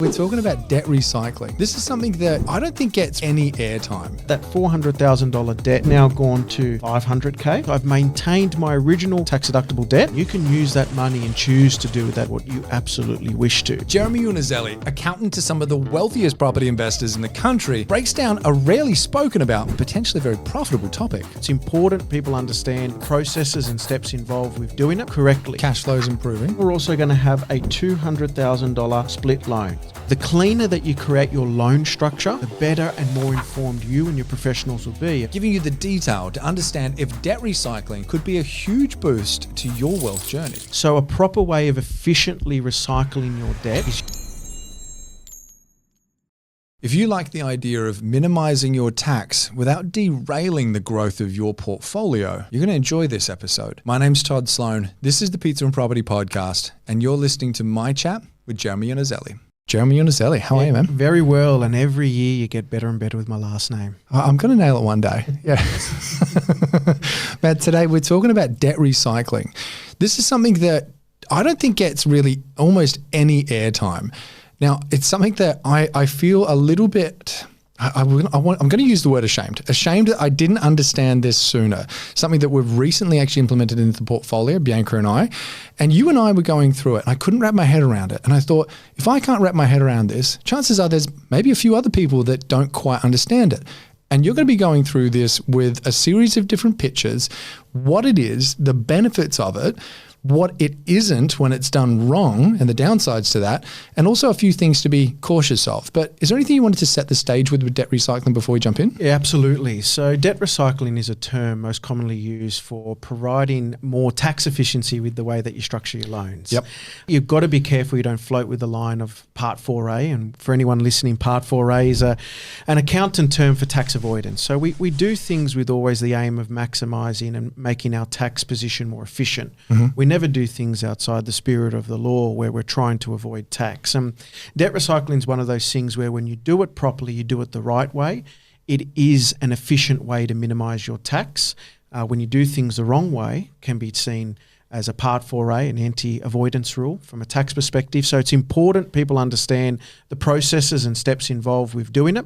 We're talking about debt recycling. This is something that I don't think gets any airtime. That $400,000 debt now gone to $500K. I've maintained my original tax deductible debt. You can use that money and choose to do with that what you absolutely wish to. Jeremy Iannuzzelli, accountant to some of the wealthiest property investors in the country, breaks down a rarely spoken about, potentially very profitable topic. It's important people understand processes and steps involved with doing it correctly. Cash flow is improving. We're also going to have a $200,000 split loan. The cleaner that you create your loan structure, the better and more informed you and your professionals will be. Giving you the detail to understand if debt recycling could be a huge boost to your wealth journey. So a proper way of efficiently recycling your debt is... If you like the idea of minimizing your tax without derailing the growth of your portfolio, you're going to enjoy this episode. My name's Todd Sloan. This is the Pizza and Property Podcast, and you're listening to my chat with Jeremy Iannuzzelli. Jeremy Iannuzzelli, how are you, man? Very well, and every year you get better and better with my last name. I'm going to nail it one day. Yeah. But today we're talking about debt recycling. This is something that I don't think gets really almost any airtime. Now, it's something that I feel a little bit... I'm going to use the word ashamed. Ashamed that I didn't understand this sooner. Something that we've recently actually implemented into the portfolio, Bianca and I. And you and I were going through it. And I couldn't wrap my head around it. And I thought, if I can't wrap my head around this, chances are there's maybe a few other people that don't quite understand it. And you're going to be going through this with a series of different pictures, what it is, the benefits of it, what it isn't when it's done wrong and the downsides to that, and also a few things to be cautious of. But is there anything you wanted to set the stage with debt recycling before we jump in? Yeah, absolutely. So debt recycling is a term most commonly used for providing more tax efficiency with the way that you structure your loans. Yep. You've got to be careful you don't float with the line of Part 4A. And for anyone listening, Part 4A is an accountant term for tax avoidance. So we do things with always the aim of maximising and making our tax position more efficient. Mm-hmm. We never do things outside the spirit of the law where we're trying to avoid tax. Debt recycling is one of those things where when you do it properly, you do it the right way. It is an efficient way to minimise your tax. When you do things the wrong way, can be seen as a Part 4A, an anti-avoidance rule from a tax perspective. So it's important people understand the processes and steps involved with doing it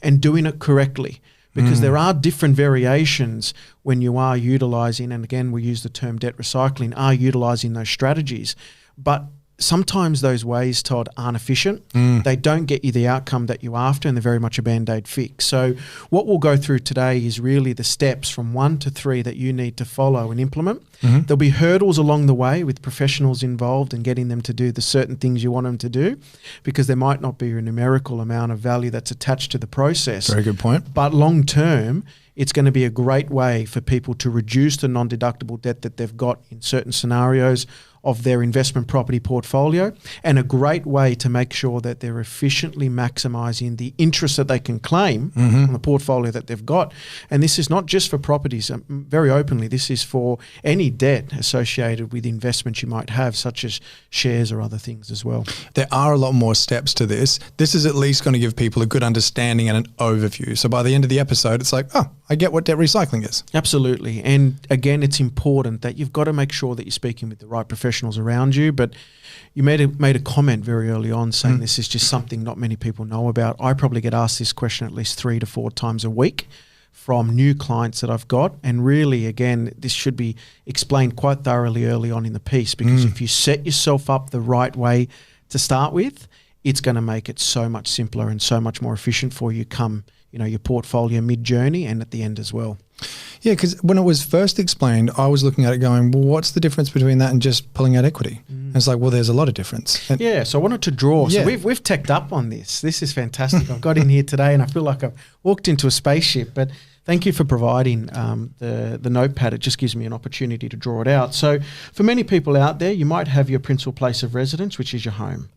and doing it correctly. Because there are different variations when you are utilising, and again, we use the term debt recycling, are utilising those strategies. But sometimes those ways, Todd, aren't efficient. They don't get you the outcome that you're after, and they're very much a Band-Aid fix. So what we'll go through today is really the steps from 1 to 3 that you need to follow and implement. There'll be hurdles along the way with professionals involved and getting them to do the certain things you want them to do, because there might not be a numerical amount of value that's attached to the process. Very good point. But long term, it's going to be a great way for people to reduce the non-deductible debt that they've got in certain scenarios of their investment property portfolio, and a great way to make sure that they're efficiently maximising the interest that they can claim on the portfolio that they've got. And this is not just for properties, very openly, this is for any debt associated with investments you might have, such as shares or other things as well. There are a lot more steps to this. This is at least going to give people a good understanding and an overview. So by the end of the episode, it's like, oh, I get what debt recycling is. Absolutely. And again, it's important that you've got to make sure that you're speaking with the right professionals around you. But you made a comment very early on saying this is just something not many people know about. I probably get asked this question at least 3 to 4 times a week from new clients that I've got. And really, again, this should be explained quite thoroughly early on in the piece, because if you set yourself up the right way to start with, it's going to make it so much simpler and so much more efficient for you come, your portfolio mid-journey and at the end as well. Yeah, because when it was first explained, I was looking at it going, well, what's the difference between that and just pulling out equity? And it's like, well, there's a lot of difference. And so I wanted to draw. So we've teched up on this. This is fantastic. I've got in here today and I feel like I've walked into a spaceship, but thank you for providing the notepad. It just gives me an opportunity to draw it out. So for many people out there, you might have your principal place of residence, which is your home.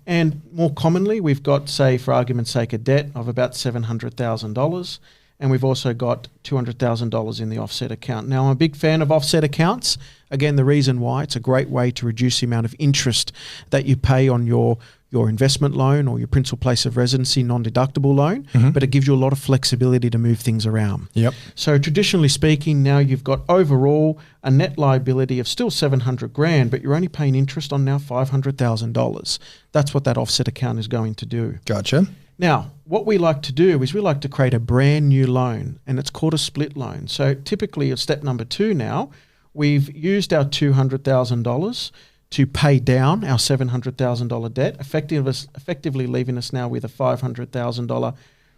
And more commonly, we've got, say, for argument's sake, a debt of about $700,000. And we've also got $200,000 in the offset account. Now, I'm a big fan of offset accounts. Again, the reason why, it's a great way to reduce the amount of interest that you pay on your your investment loan or your principal place of residency non-deductible loan, but it gives you a lot of flexibility to move things around. Yep. So traditionally speaking, now you've got overall a net liability of still 700 grand, but you're only paying interest on now $500,000. That's what that offset account is going to do. Gotcha. Now, what we like to do is we like to create a brand new loan, and it's called a split loan. So typically at step number 2 now, we've used our $200,000 to pay down our $700,000 debt, effectively leaving us now with a $500,000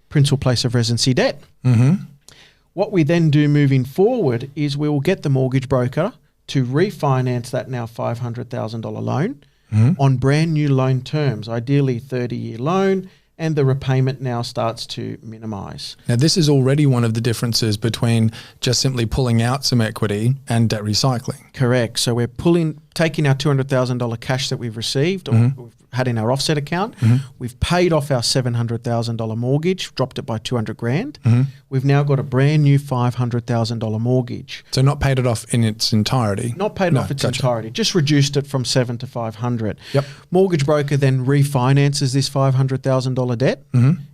principal place of residency debt. What we then do moving forward is we will get the mortgage broker to refinance that now $500,000 loan on brand new loan terms, ideally 30-year loan, and the repayment now starts to minimise. Now, this is already one of the differences between just simply pulling out some equity and debt recycling. Correct. So we're taking our $200,000 cash that we've received or we've had in our offset account. We've paid off our $700,000 mortgage, dropped it by 200 grand. We've now got a brand new $500,000 mortgage. So not paid it off in its entirety. Not paid off its entirety, just reduced it from 7 to 500. Yep. Mortgage broker then refinances this $500,000 debt,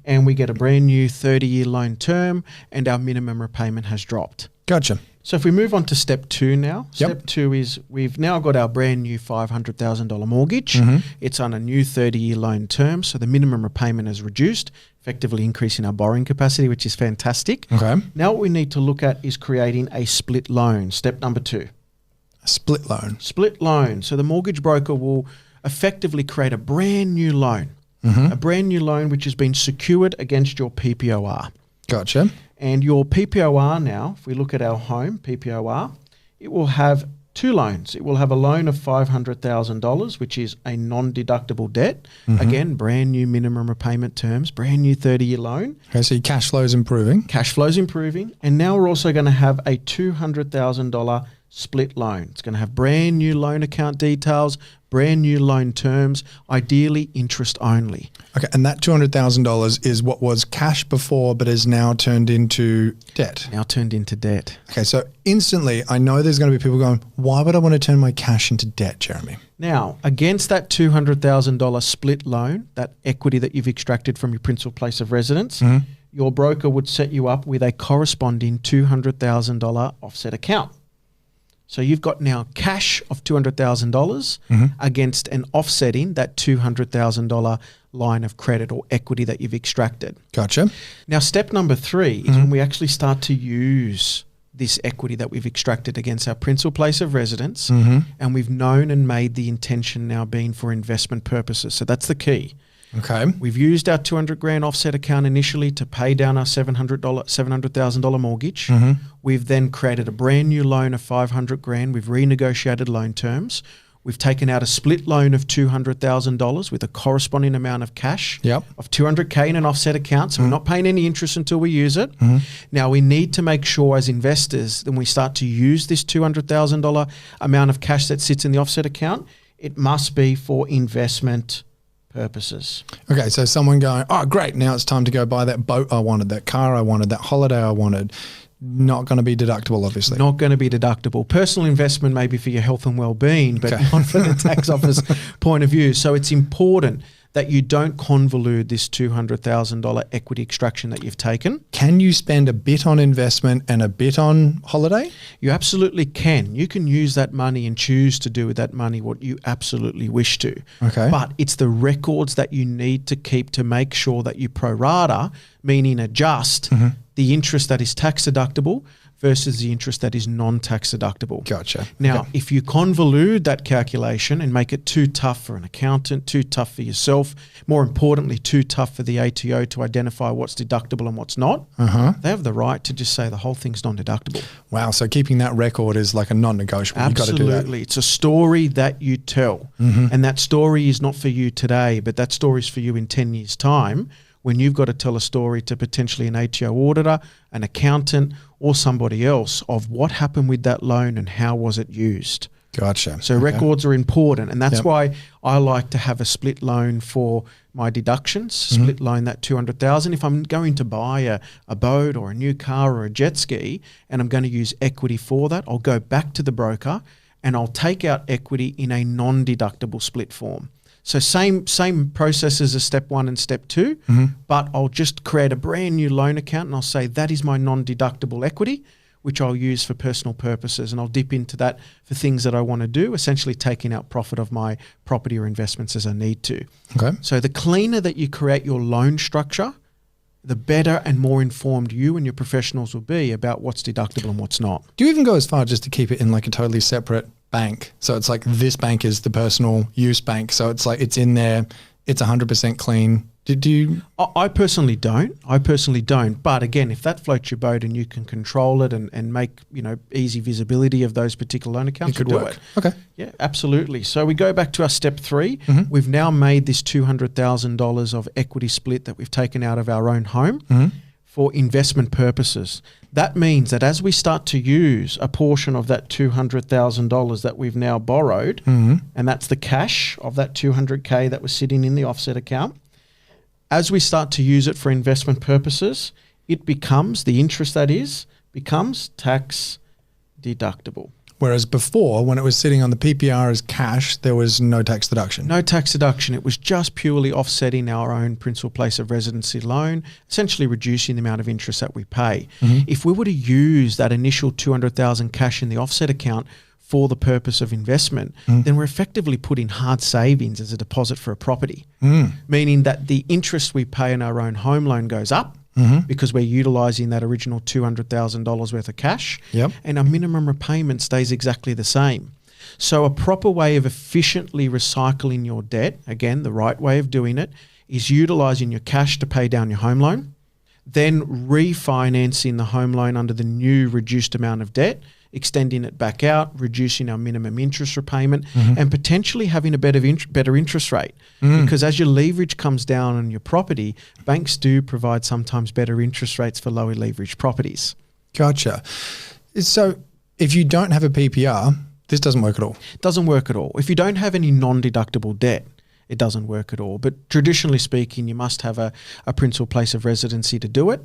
and we get a brand new 30-year loan term, and our minimum repayment has dropped. Gotcha. So if we move on to step 2 now, Yep. step 2 is we've now got our brand new $500,000 mortgage. It's on a new 30-year loan term, so the minimum repayment is reduced, effectively increasing our borrowing capacity, which is fantastic. Okay. Now what we need to look at is creating a split loan, step number 2. A split loan. Split loan. So the mortgage broker will effectively create a brand new loan, a brand new loan which has been secured against your PPOR. Gotcha. And your PPOR now, if we look at our home PPOR, it will have 2 loans. It will have a loan of $500,000, which is a non-deductible debt. Again, brand new minimum repayment terms, brand new 30-year loan. Okay, so your cash flow is improving. Cash flow's improving. And now we're also going to have a $200,000 split loan. It's going to have brand new loan account details, brand new loan terms, ideally interest only. Okay, and that $200,000 is what was cash before but is now turned into debt. Now turned into debt. Okay, so instantly I know there's going to be people going, why would I want to turn my cash into debt, Jeremy? Now, against that $200,000 split loan, that equity that you've extracted from your principal place of residence, your broker would set you up with a corresponding $200,000 offset account. So you've got now cash of $200,000 against an offsetting that $200,000 line of credit or equity that you've extracted. Gotcha. Now, step number 3 is when we actually start to use this equity that we've extracted against our principal place of residence, and we've known and made the intention now being for investment purposes. So that's the key. Okay. We've used our 200 grand offset account initially to pay down our $700,000 mortgage. We've then created a brand new loan of 500 grand. We've renegotiated loan terms. We've taken out a split loan of $200,000 with a corresponding amount of cash of 200K in an offset account. So we're not paying any interest until we use it. Now we need to make sure as investors that when we start to use this $200,000 amount of cash that sits in the offset account, it must be for investment purposes. Okay, so someone going, oh, great, now it's time to go buy that boat I wanted, that car I wanted, that holiday I wanted. Not going to be deductible, obviously. Not going to be deductible. Personal investment may be for your health and well-being, but not for the tax office point of view. So it's important that you don't convolute this $200,000 equity extraction that you've taken. Can you spend a bit on investment and a bit on holiday? You absolutely can. You can use that money and choose to do with that money what you absolutely wish to. Okay. But it's the records that you need to keep to make sure that you pro rata, meaning adjust the interest that is tax deductible versus the interest that is non-tax deductible. Gotcha. Now, if you convolute that calculation and make it too tough for an accountant, too tough for yourself, more importantly, too tough for the ATO to identify what's deductible and what's not, they have the right to just say the whole thing's non-deductible. Wow, so keeping that record is like a non-negotiable. Absolutely. You've got to do that. It's a story that you tell. And that story is not for you today, but that story is for you in 10 years' time, when you've got to tell a story to potentially an ATO auditor, an accountant, or somebody else of what happened with that loan and how was it used. Gotcha. So records are important, and that's why I like to have a split loan for my deductions, split loan that $200,000. If I'm going to buy a boat or a new car or a jet ski and I'm going to use equity for that, I'll go back to the broker and I'll take out equity in a non-deductible split form. So same processes as step 1 and step 2, but I'll just create a brand new loan account and I'll say that is my non-deductible equity, which I'll use for personal purposes, and I'll dip into that for things that I want to do, essentially taking out profit of my property or investments as I need to. Okay. So the cleaner that you create your loan structure, the better and more informed you and your professionals will be about what's deductible and what's not. Do you even go as far just to keep it in like a totally separate bank? So it's like this bank is the personal use bank. So it's like it's in there, it's 100% clean. Do you? I personally don't. But again, if that floats your boat and you can control it and make easy visibility of those particular loan accounts, It could work. Okay. Yeah, absolutely. So we go back to our step 3. We've now made this $200,000 of equity split that we've taken out of our own home for investment purposes. That means that as we start to use a portion of that $200,000 that we've now borrowed, and that's the cash of that $200K that was sitting in the offset account, as we start to use it for investment purposes, it becomes, the interest that is, becomes tax deductible. Whereas before, when it was sitting on the PPR as cash, there was no tax deduction. No tax deduction. It was just purely offsetting our own principal place of residency loan, essentially reducing the amount of interest that we pay. If we were to use that initial $200,000 cash in the offset account for the purpose of investment, then we're effectively putting hard savings as a deposit for a property, meaning that the interest we pay on our own home loan goes up because we're utilising that original $200,000 worth of cash, and our minimum repayment stays exactly the same. So a proper way of efficiently recycling your debt, again, the right way of doing it, is utilising your cash to pay down your home loan, then refinancing the home loan under the new reduced amount of debt, extending it back out, reducing our minimum interest repayment, and potentially having a better interest rate. Because as your leverage comes down on your property, banks do provide sometimes better interest rates for lower leverage properties. Gotcha. So if you don't have a PPR, this doesn't work at all? It doesn't work at all. If you don't have any non-deductible debt, it doesn't work at all. But traditionally speaking, you must have a principal place of residency to do it.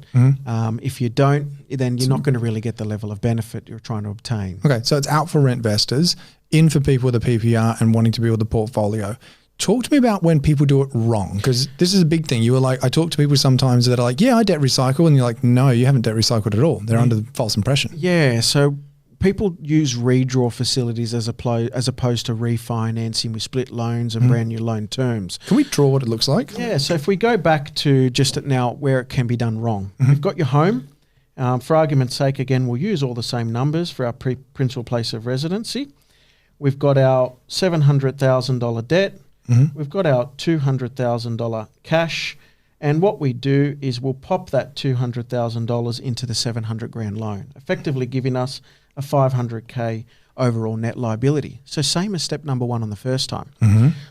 If you don't, then you're not going to really get the level of benefit you're trying to obtain. Okay, so it's out for rent investors, in for people with a PPR and wanting to build a portfolio. Talk to me about when people do it wrong, because this is a big thing. You were like, I talk to people sometimes that are like, yeah, I debt recycle. And you're like, no, you haven't debt recycled at all. They're under the false impression. Yeah, so people use redraw facilities as opposed to refinancing with split loans and brand new loan terms. Can we draw what it looks like? Yeah, so if we go back to just now where it can be done wrong. You've got your home. For argument's sake, again, we'll use all the same numbers for our principal place of residency. We've got our $700,000 debt. We've got our $200,000 cash. And what we do is we'll pop that $200,000 into the $700,000 loan, effectively giving us a $500K overall net liability. So same as step number 1 on the first time.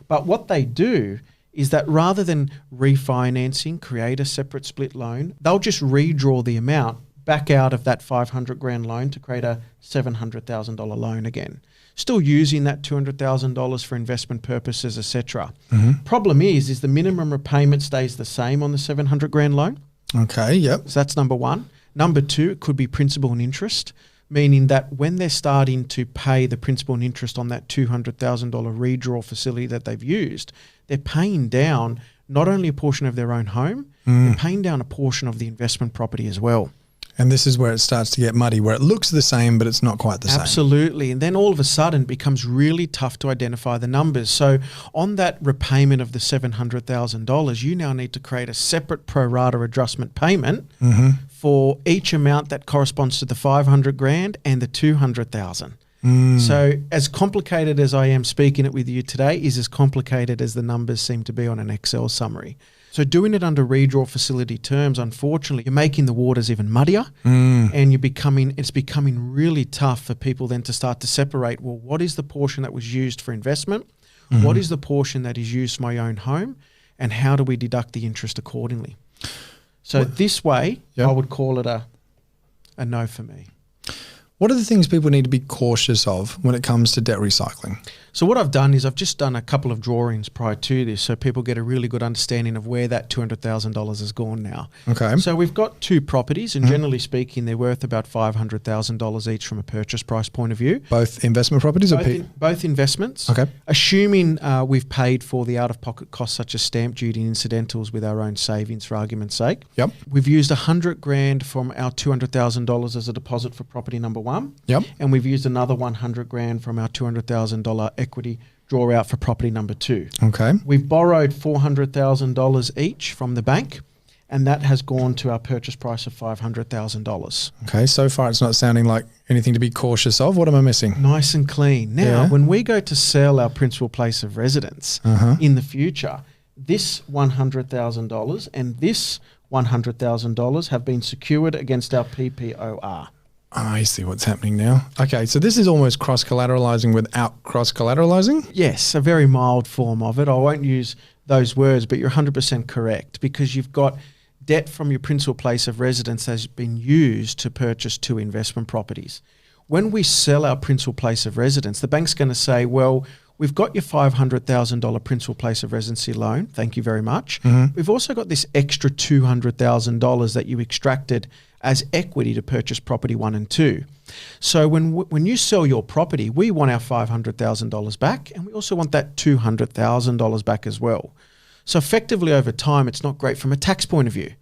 But what they do is that rather than refinancing, create a separate split loan, they'll just redraw the amount back out of that $500,000 loan to create a $700,000 loan again. Still using that $200,000 for investment purposes, etc. Problem is the minimum repayment stays the same on the $700,000 loan. Okay, yep. So that's number 1. Number 2, it could be principal and interest, meaning that when they're starting to pay the principal and interest on that $200,000 redraw facility that they've used, they're paying down not only a portion of their own home, they're paying down a portion of the investment property as well. And this is where it starts to get muddy, where it looks the same, but it's not quite the same. Absolutely. And then all of a sudden it becomes really tough to identify the numbers. So on that repayment of the $700,000, you now need to create a separate pro rata adjustment payment for each amount that corresponds to the $500,000 and the $200,000. So as complicated as I am speaking it with you today is as complicated as the numbers seem to be on an Excel summary. So doing it under redraw facility terms, unfortunately, you're making the waters even muddier and it's becoming really tough for people then to start to separate, well, what is the portion that was used for investment? What is the portion that is used for my own home? And how do we deduct the interest accordingly? So this way, I would call it a no for me. What are the things people need to be cautious of when it comes to debt recycling? So what I've done is I've just done a couple of drawings prior to this so people get a really good understanding of where that $200,000 has gone now. Okay. So we've got two properties and generally speaking, they're worth about $500,000 each from a purchase price point of view. Both investment properties or Both investments. Okay. Assuming we've paid for the out-of-pocket costs such as stamp duty and incidentals with our own savings for argument's sake. Yep. We've used $100,000 from our $200,000 as a deposit for property number one. Yep. And we've used another $100,000 from our $200,000 equity draw out for property number two. Okay. We've borrowed $400,000 each from the bank, and that has gone to our purchase price of $500,000. Okay. So far, it's not sounding like anything to be cautious of. What am I missing? Nice and clean. Now, when we go to sell our principal place of residence in the future, this $100,000 and this $100,000 have been secured against our PPOR. I see what's happening now. Okay, so this is almost cross-collateralizing without cross-collateralizing? Yes, a very mild form of it. I won't use those words, but you're 100% correct because you've got debt from your principal place of residence has been used to purchase two investment properties. When we sell our principal place of residence, the bank's going to say, well, we've got your $500,000 principal place of residency loan. Thank you very much. We've also got this extra $200,000 that you extracted as equity to purchase property 1 and 2. So when you sell your property, we want our $500,000 back and we also want that $200,000 back as well. So effectively over time, it's not great from a tax point of view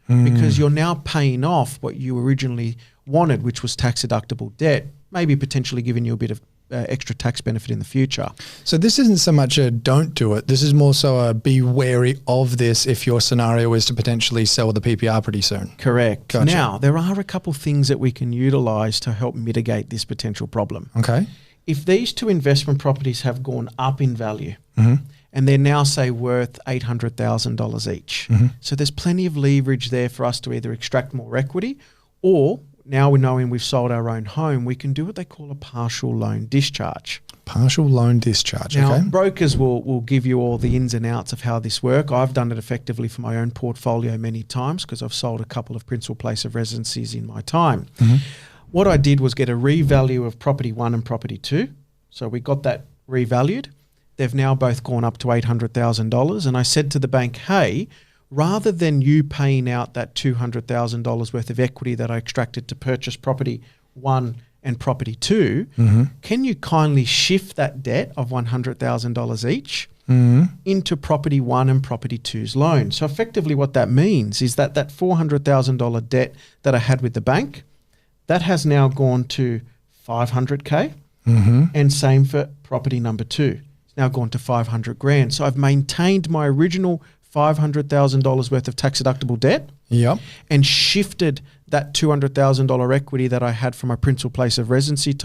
because you're now paying off what you originally wanted, which was tax deductible debt, maybe potentially giving you a bit of extra tax benefit in the future. So this isn't so much a don't do it. This is more so a be wary of this if your scenario is to potentially sell the PPR pretty soon. Correct. Gotcha. Now, there are a couple things that we can utilize to help mitigate this potential problem. Okay. If these two investment properties have gone up in value and they're now, say, worth $800,000 each, so there's plenty of leverage there for us to either extract more equity or now we're knowing we've sold our own home, we can do what they call a partial loan discharge. Partial loan discharge, now, okay. brokers will give you all the ins and outs of how this works. I've done it effectively for my own portfolio many times because I've sold a couple of principal place of residencies in my time. What I did was get a revalue of property 1 and property 2. So we got that revalued. They've now both gone up to $800,000. And I said to the bank, hey, rather than you paying out that $200,000 worth of equity that I extracted to purchase property 1 and property 2, can you kindly shift that debt of $100,000 each into property 1 and property 2's loan? So effectively what that means is that that $400,000 debt that I had with the bank, that has now gone to $500K and same for property number 2. It's now gone to $500,000. So I've maintained my original $500,000 worth of tax deductible debt and shifted that $200,000 equity that I had from my principal place of residency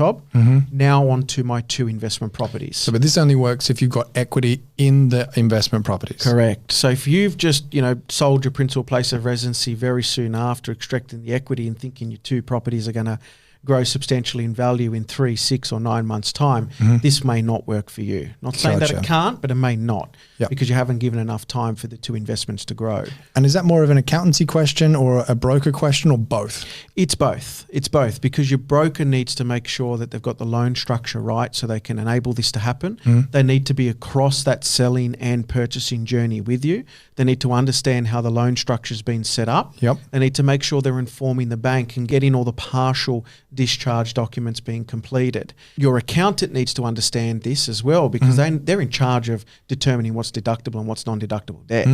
now onto my two investment properties. So, but this only works if you've got equity in the investment properties. Correct. So if you've just, sold your principal place of residency very soon after extracting the equity and thinking your two properties are going to grow substantially in value in 3, 6 or 9 months time, this may not work for you. Not saying that it can't, but it may not because you haven't given enough time for the two investments to grow. And is that more of an accountancy question or a broker question or both? It's both. It's both because your broker needs to make sure that they've got the loan structure right so they can enable this to happen. They need to be across that selling and purchasing journey with you. They need to understand how the loan structure has been set up. They need to make sure they're informing the bank and getting all the partial discharge documents being completed. Your accountant needs to understand this as well because they're in charge of determining what's deductible and what's non-deductible debt.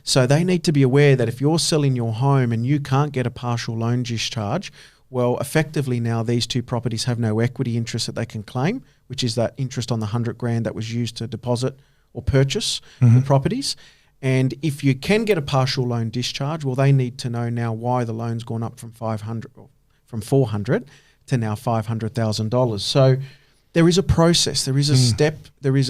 So they need to be aware that if you're selling your home and you can't get a partial loan discharge, well, effectively now these two properties have no equity interest that they can claim, which is that interest on the $100,000 that was used to deposit or purchase the properties. And if you can get a partial loan discharge, well, they need to know now why the loan's gone up from $400 to now $500,000. So there is a process, there is a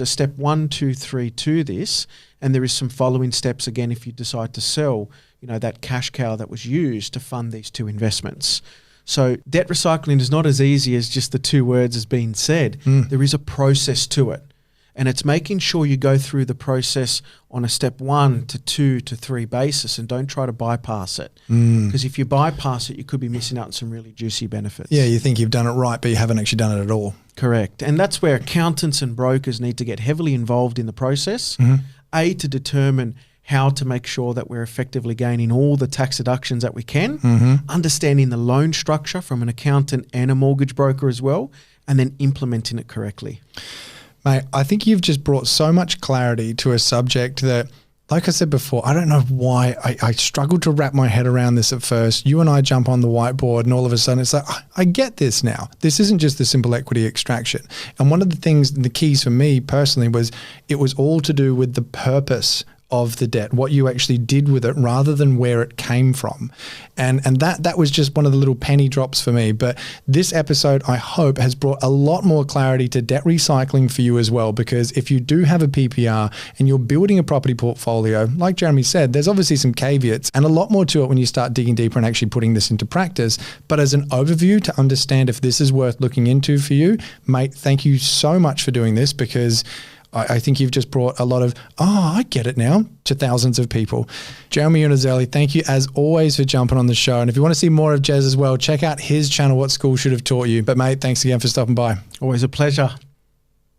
step 1, 2, 3 to this, and there is some following steps again if you decide to sell, that cash cow that was used to fund these two investments. So debt recycling is not as easy as just the two words as being said. There is a process to it. And it's making sure you go through the process on a step 1 to 2 to 3 basis and don't try to bypass it. Because if you bypass it, you could be missing out on some really juicy benefits. Yeah, you think you've done it right, but you haven't actually done it at all. Correct. And that's where accountants and brokers need to get heavily involved in the process, A, to determine how to make sure that we're effectively gaining all the tax deductions that we can, understanding the loan structure from an accountant and a mortgage broker as well, and then implementing it correctly. Mate, I think you've just brought so much clarity to a subject that, like I said before, I don't know why I struggled to wrap my head around this at first. You and I jump on the whiteboard and all of a sudden it's like, I get this now. This isn't just the simple equity extraction. And one of the things, the keys for me personally was it was all to do with the purpose of the debt, what you actually did with it rather than where it came from. And that was just one of the little penny drops for me. But this episode, I hope, has brought a lot more clarity to debt recycling for you as well, because if you do have a PPR and you're building a property portfolio, like Jeremy said, there's obviously some caveats and a lot more to it when you start digging deeper and actually putting this into practice. But as an overview to understand if this is worth looking into for you, mate, thank you so much for doing this, because I think you've just brought a lot of, I get it now, to thousands of people. Jeremy Iannuzzelli, thank you as always for jumping on the show. And if you want to see more of Jez as well, check out his channel, What School Should Have Taught You. But mate, thanks again for stopping by. Always a pleasure.